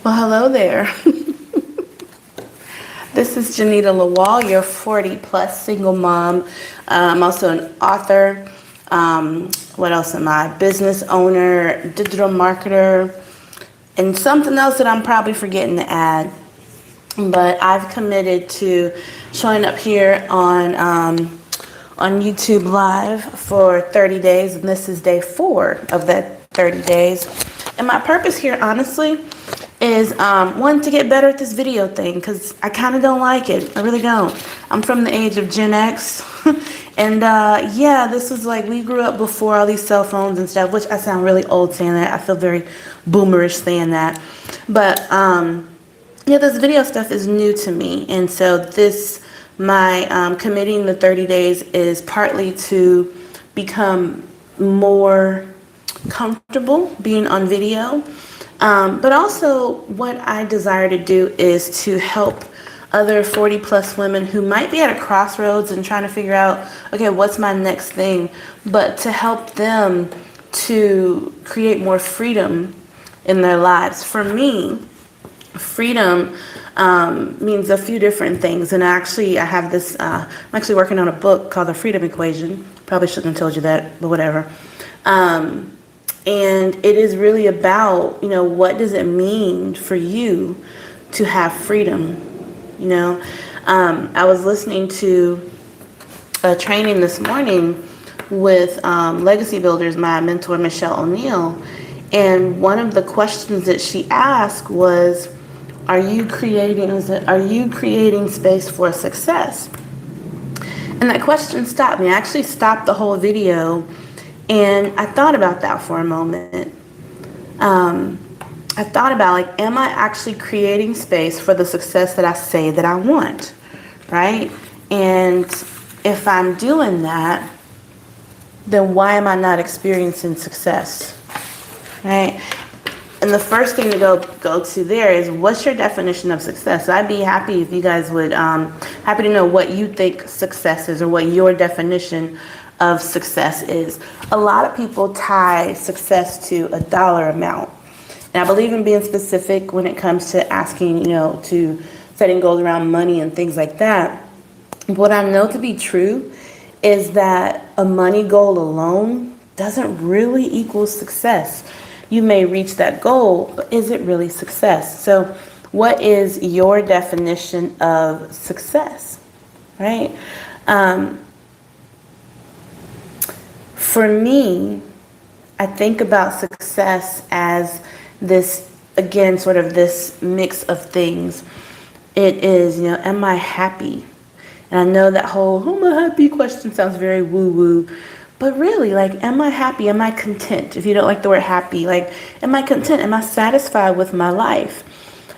Well, hello there. This is Janita Lawal, your 40 plus single mom. I'm also an author. What else am I? Business owner, digital marketer, and something else that I'm probably forgetting to add. But I've committed to showing up here on YouTube Live for 30 days, and this is day 4 of that 30 days. And my purpose here, honestly, is one, to get better at this video thing, because I kind of don't like it. I really don't. I'm from the age of Gen X. And yeah, this was like, we grew up before all these cell phones and stuff, which I sound really old saying that. I feel very boomerish saying that. But yeah, this video stuff is new to me. And so my committing the 30 days is partly to become more comfortable being on video. But also what I desire to do is to help other 40 plus women who might be at a crossroads and trying to figure out, okay, what's my next thing, but to help them to create more freedom in their lives. For me, freedom means a few different things. And actually, I have this, I'm actually working on a book called The Freedom Equation. Probably shouldn't have told you that, but whatever. And it is really about, what does it mean for you to have freedom? I was listening to a training this morning with Legacy Builders, my mentor, Michelle O'Neill. And one of the questions that she asked was, are you creating space for success? And that question stopped me. I actually stopped the whole video. And I thought about that for a moment. I thought about, am I actually creating space for the success that I say that I want, right? And if I'm doing that, then why am I not experiencing success, right? And the first thing to go to there is, what's your definition of success? I'd be happy if you guys would, happy to know what you think success is, or what your definition of success is. A lot of people tie success to a dollar amount. And I believe in being specific when it comes to asking, to setting goals around money and things like that. What I know to be true is that a money goal alone doesn't really equal success. You may reach that goal, but is it really success? So what is your definition of success, right? For me, I think about success as this, again, sort of this mix of things. It is, am I happy? And I know that whole, am I happy question sounds very woo-woo. But really, am I happy? Am I content? If you don't like the word happy, am I content? Am I satisfied with my life?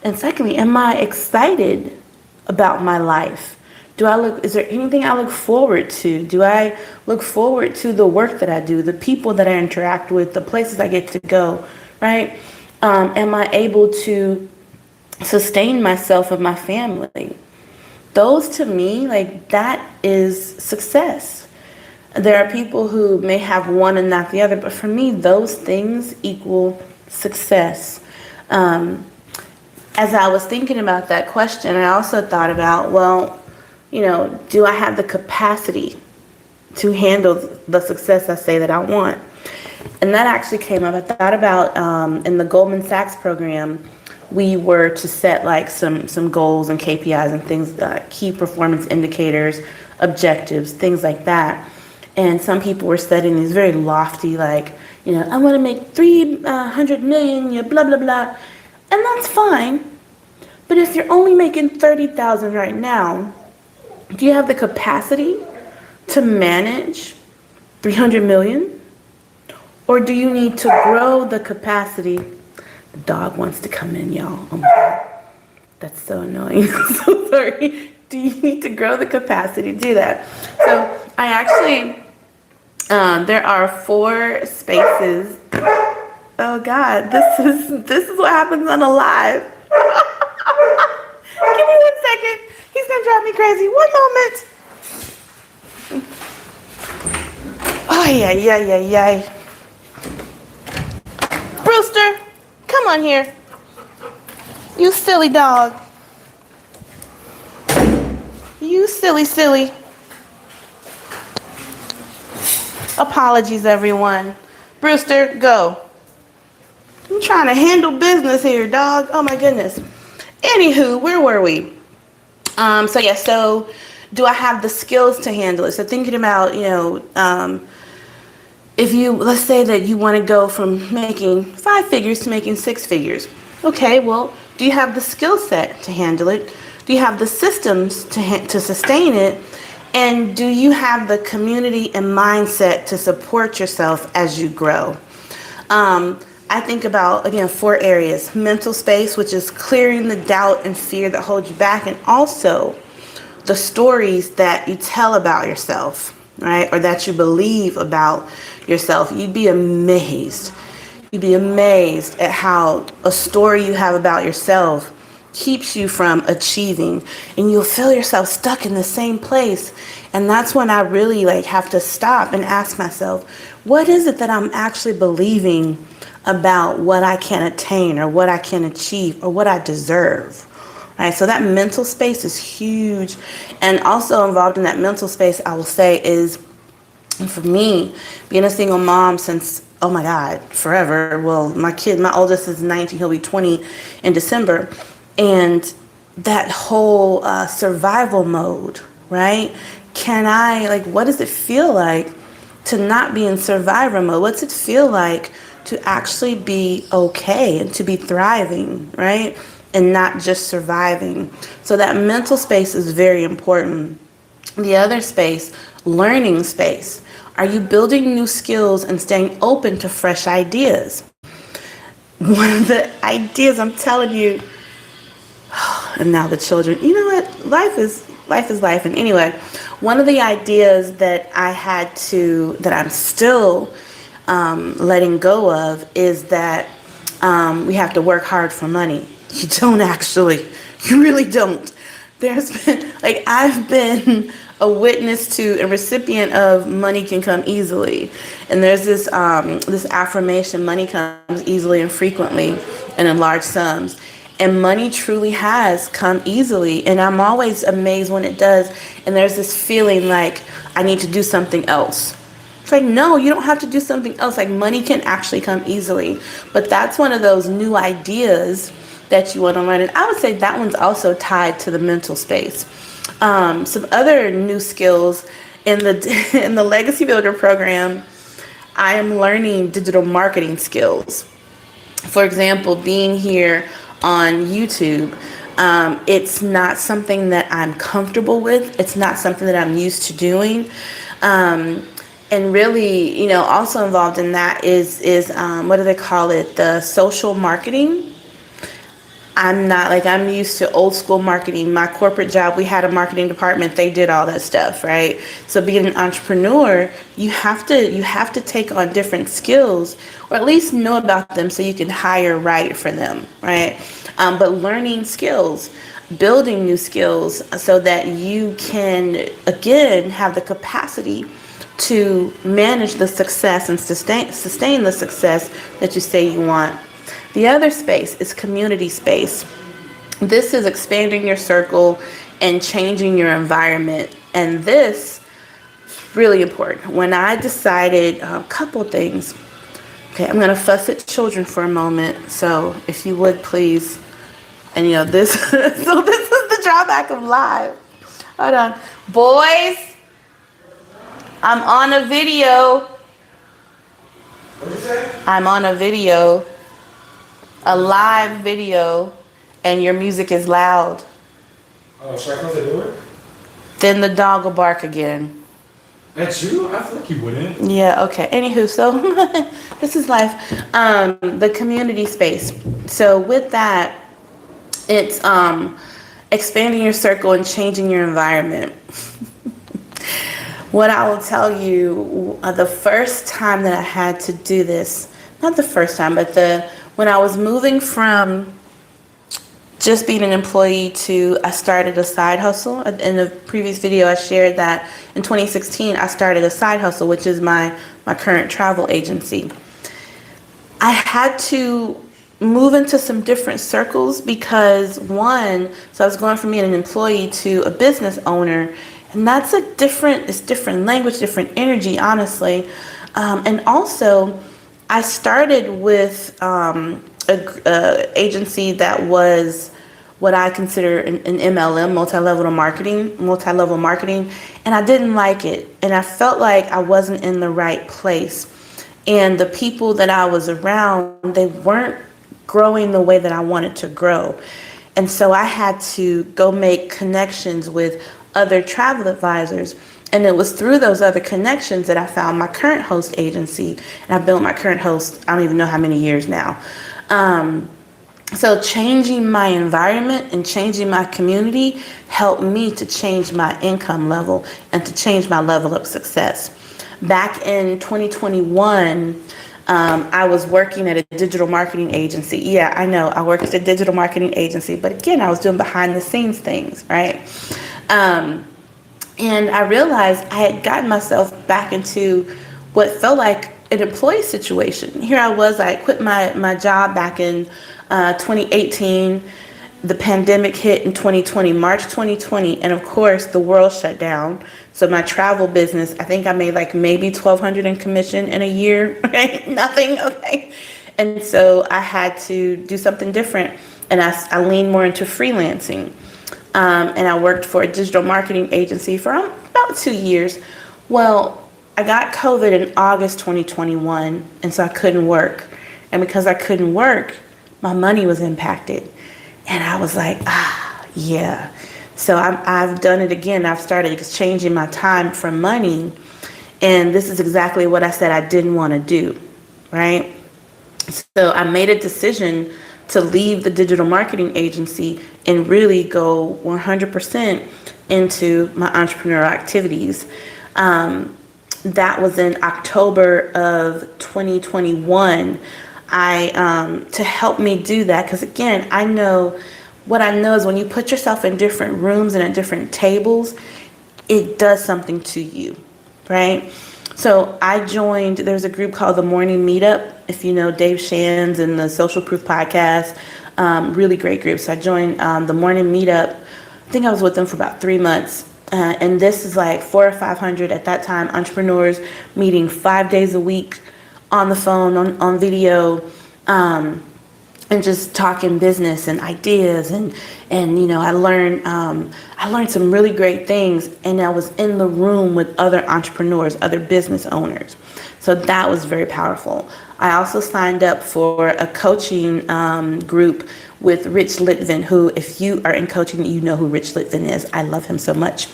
And secondly, am I excited about my life? Is there anything I look forward to? Do I look forward to the work that I do, the people that I interact with, the places I get to go, right? Am I able to sustain myself and my family? Those, to me, that is success. There are people who may have one and not the other, but for me, those things equal success. As I was thinking about that question, I also thought about, do I have the capacity to handle the success I say that I want? And that actually came up. I thought about in the Goldman Sachs program, we were to set some goals and KPIs and things, key performance indicators, objectives, things like that. And some people were setting these very lofty, I want to make 300 million, blah, blah, blah. And that's fine. But if you're only making 30,000 right now, do you have the capacity to manage 300 million? Or do you need to grow the capacity? The dog wants to come in, y'all. Oh my God. That's so annoying. I'm so sorry. Do you need to grow the capacity to do that? So I actually, there are 4 spaces. Oh God, this is what happens on a live. Give me 1 second. He's gonna drive me crazy. 1 moment. Oh yeah. Brewster, come on here. You silly dog. You silly. Apologies, everyone. Brewster, go. I'm trying to handle business here, dog. Oh my goodness. Anywho, where were we? So do I have the skills to handle it? So thinking about, if you, let's say that you want to go from making 5 figures to making 6 figures. Okay, well, do you have the skill set to handle it? Do you have the systems to sustain it? And do you have the community and mindset to support yourself as you grow? I think about, again, 4 areas. Mental space, which is clearing the doubt and fear that holds you back, and also the stories that you tell about yourself, right? Or that you believe about yourself. You'd be amazed. You'd be amazed at how a story you have about yourself keeps you from achieving, and you'll feel yourself stuck in the same place. And that's when I really have to stop and ask myself, what is it that I'm actually believing about what I can attain or what I can achieve or what I deserve? Right? So that mental space is huge. And also involved in that mental space, I will say, is, for me, being a single mom since, oh my God, forever. Well, my oldest is 19, he'll be 20 in December. And that whole survival mode, right? What does it feel like to not be in survivor mode? What's it feel like to actually be okay and to be thriving, right? And not just surviving. So that mental space is very important. The other space, learning space. Are you building new skills and staying open to fresh ideas? One of the ideas, I'm telling you, and now the children, you know what? Life is life. And anyway, one of the ideas that I'm still letting go of is that we have to work hard for money. You don't actually. You really don't. There's been, I've been a witness to a recipient of money can come easily. And there's this affirmation, money comes easily and frequently and in large sums. And money truly has come easily. And I'm always amazed when it does. And there's this feeling like I need to do something else. It's like, no, you don't have to do something else. Money can actually come easily. But that's one of those new ideas that you want to learn. And I would say that one's also tied to the mental space. Some other new skills in the Legacy Builder program, I am learning digital marketing skills. For example, being here on YouTube, it's not something that I'm comfortable with. It's not something that I'm used to doing. And really, also involved in that is what do they call it? The social marketing. I'm used to old school marketing. My corporate job, we had a marketing department. They did all that stuff, right? So being an entrepreneur, you have to take on different skills, or at least know about them so you can hire right for them, right? But learning skills, building new skills so that you can, again, have the capacity to manage the success and sustain the success that you say you want. The other space is community space. This is expanding your circle and changing your environment. And this is really important. When I decided a couple things, okay, I'm going to fuss at children for a moment. So if you would please, and this, so this is the drawback of live. Hold on. Boys, I'm on a video. What did you say? I'm on a video. A live video, and your music is loud. Oh, should I close the door? Then the dog will bark again. That's you? I feel like you wouldn't. Yeah, okay. Anywho, so this is life. The community space. So with that, it's expanding your circle and changing your environment. What I will tell you, the first time that I had to do this, not the first time, but when I was moving from just being an employee to I started a side hustle. In the previous video, I shared that in 2016, I started a side hustle, which is my current travel agency. I had to move into some different circles because one, so I was going from being an employee to a business owner, and that's it's different language, different energy, honestly. And also, I started with a agency that was what I consider an MLM, multi-level marketing, and I didn't like it, and I felt like I wasn't in the right place, and the people that I was around, they weren't growing the way that I wanted to grow, and so I had to go make connections with other travel advisors. And it was through those other connections that I found my current host agency. And I've been with my current host, I don't even know how many years now. So changing my environment and changing my community helped me to change my income level and to change my level of success. Back in 2021, I was working at a digital marketing agency. Yeah, I know I worked at a digital marketing agency, but again, I was doing behind the scenes things, right? And I realized I had gotten myself back into what felt like an employee situation. Here I was, I quit my job back in 2018. The pandemic hit in 2020, March 2020, and of course the world shut down. So my travel business, I think I made like maybe 1,200 in commission in a year, right? Nothing, okay? And so I had to do something different, and I leaned more into freelancing. And I worked for a digital marketing agency for about 2 years. Well, I got COVID in August 2021, and so I couldn't work. And because I couldn't work, my money was impacted. And I was like, yeah. So I've done it again. I've started exchanging my time for money. And this is exactly what I said I didn't want to do, right? So I made a decision to leave the digital marketing agency and really go 100% into my entrepreneurial activities. That was in October of 2021. To help me do that, because again, I know is when you put yourself in different rooms and at different tables, it does something to you, right? So I joined, there's a group called the Morning Meetup, if you know Dave Shands and the Social Proof podcast, really great group. So I joined the Morning Meetup. I think I was with them for about 3 months. And this is like 400 or 500 at that time, entrepreneurs meeting 5 days a week on the phone, on video, and just talking business and ideas. And I learned some really great things, and I was in the room with other entrepreneurs, other business owners. So that was very powerful. I also signed up for a coaching group with Rich Litvin, who, if you are in coaching, you know who Rich Litvin is. I love him so much.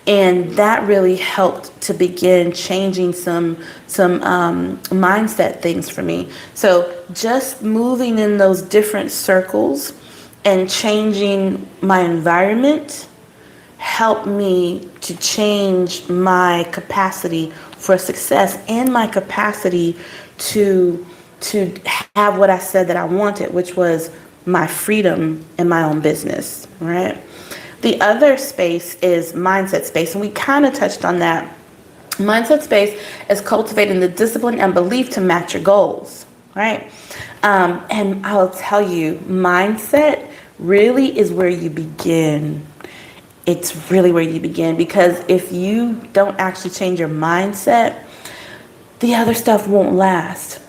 And that really helped to begin changing some mindset things for me. So just moving in those different circles and changing my environment helped me to change my capacity for success and my capacity to have what I said that I wanted, which was my freedom in my own business, right? The other space is mindset space, and we kind of touched on that. Mindset space is cultivating the discipline and belief to match your goals, right? And I'll tell you, mindset really is where you begin. It's really where you begin, because if you don't actually change your mindset, the other stuff won't last.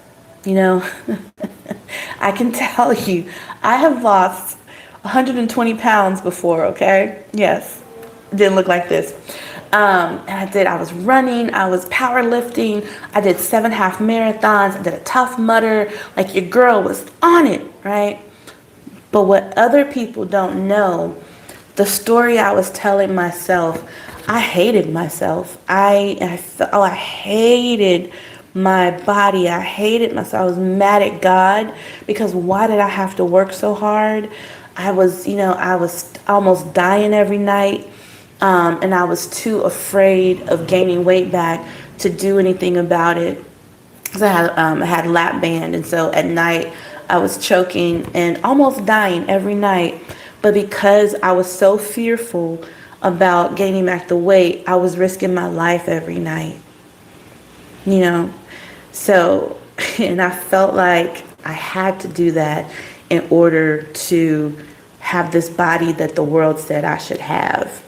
I can tell you, I have lost 120 pounds before, okay? Yes, it didn't look like this. And I was running, I was powerlifting, I did 7 half marathons, I did a Tough Mudder, like your girl was on it, right? But what other people don't know, the story I was telling myself, I hated myself. I hated my body. I hated myself. I was mad at God because why did I have to work so hard? I was almost dying every night. And I was too afraid of gaining weight back to do anything about it. Because I had lap band. And so at night I was choking and almost dying every night. But because I was so fearful about gaining back the weight, I was risking my life every night. So, and I felt like I had to do that in order to have this body that the world said I should have.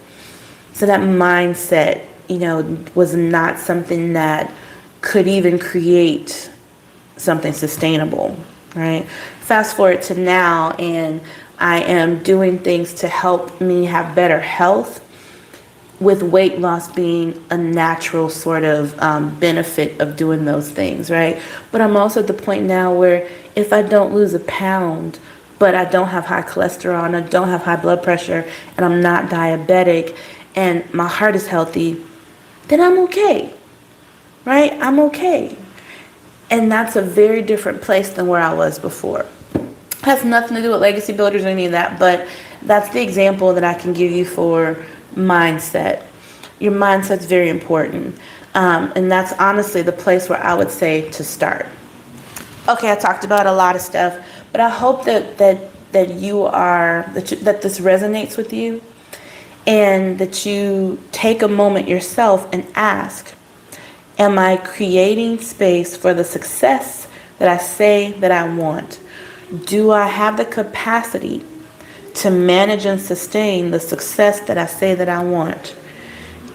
So that mindset, was not something that could even create something sustainable, right? Fast forward to now, and I am doing things to help me have better health, with weight loss being a natural sort of benefit of doing those things, right? But I'm also at the point now where if I don't lose a pound, but I don't have high cholesterol and I don't have high blood pressure and I'm not diabetic and my heart is healthy, then I'm okay, right? I'm okay. And that's a very different place than where I was before. Has nothing to do with legacy builders or any of that, but that's the example that I can give you for mindset. Your mindset's very important. And that's honestly the place where I would say to start. Okay, I talked about a lot of stuff, but I hope that this resonates with you, and that you take a moment yourself and ask, am I creating space for the success that I say that I want? Do I have the capacity to manage and sustain the success that I say that I want?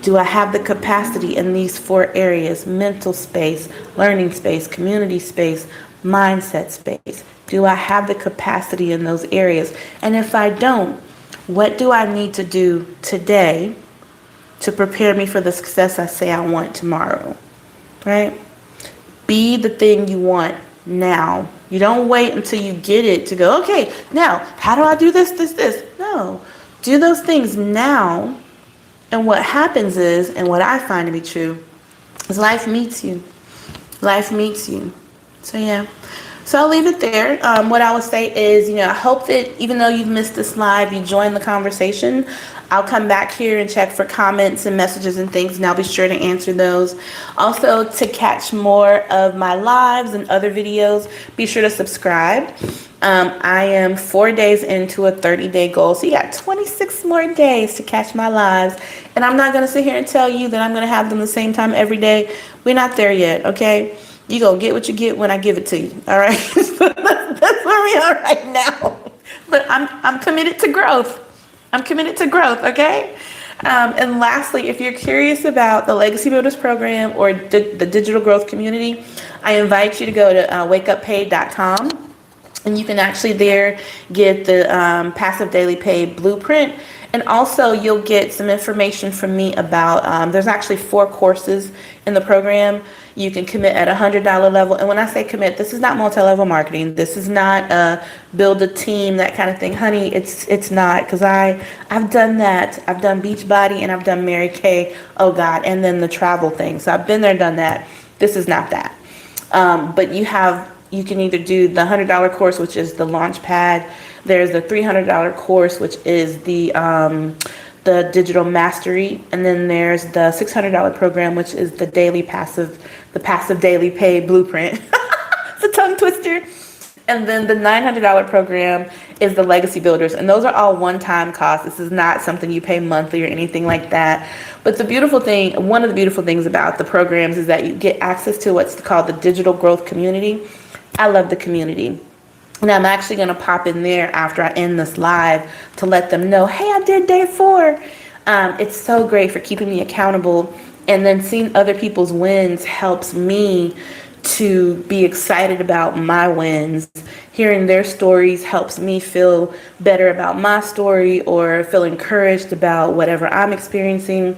Do I have the capacity in these 4 areas: mental space, learning space, community space, mindset space? Do I have the capacity in those areas? And if I don't, what do I need to do today to prepare me for the success I say I want tomorrow? Right? Be the thing you want now. You don't wait until you get it to go, okay, now, how do I do this? No. Do those things now. And what happens is, and what I find to be true, is life meets you. Life meets you. So, yeah. So I'll leave it there. What I would say is, I hope that even though you've missed this live, you join the conversation. I'll come back here and check for comments and messages and things, and I'll be sure to answer those. Also, to catch more of my lives and other videos, be sure to subscribe. I am 4 days into a 30-day goal, so you got 26 more days to catch my lives. And I'm not going to sit here and tell you that I'm going to have them the same time every day. We're not there yet, okay? You go get what you get when I give it to you, all right? That's where we are right now. But I'm committed to growth. I'm committed to growth, okay? And lastly, if you're curious about the Legacy Builders program or the digital growth community, I invite you to go to wakeuppay.com. And you can actually there get the passive daily pay blueprint. And also you'll get some information from me about, there's actually 4 courses in the program. You can commit at $100 level. And when I say commit, this is not multi-level marketing. This is not build a team, that kind of thing. Honey, it's not, because I've done that. I've done Beachbody and I've done Mary Kay, oh God, and then the travel thing. So I've been there, done that. This is not that. But you can either do the $100 course, which is the launch pad. There's the $300 course, which is the digital mastery. And then there's the $600 program, which is the passive daily pay blueprint. It's a tongue twister. And then the $900 program is the Legacy Builders. And those are all one-time costs. This is not something you pay monthly or anything like that. But one of the beautiful things about the programs is that you get access to what's called the digital growth community. I love the community. And I'm actually going to pop in there after I end this live to let them know, hey, I did day 4. It's so great for keeping me accountable. And then seeing other people's wins helps me to be excited about my wins. Hearing their stories helps me feel better about my story or feel encouraged about whatever I'm experiencing.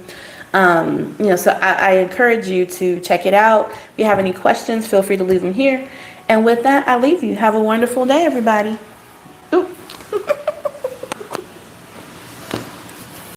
So I encourage you to check it out. If you have any questions, feel free to leave them here. And with that, I leave you. Have a wonderful day, everybody.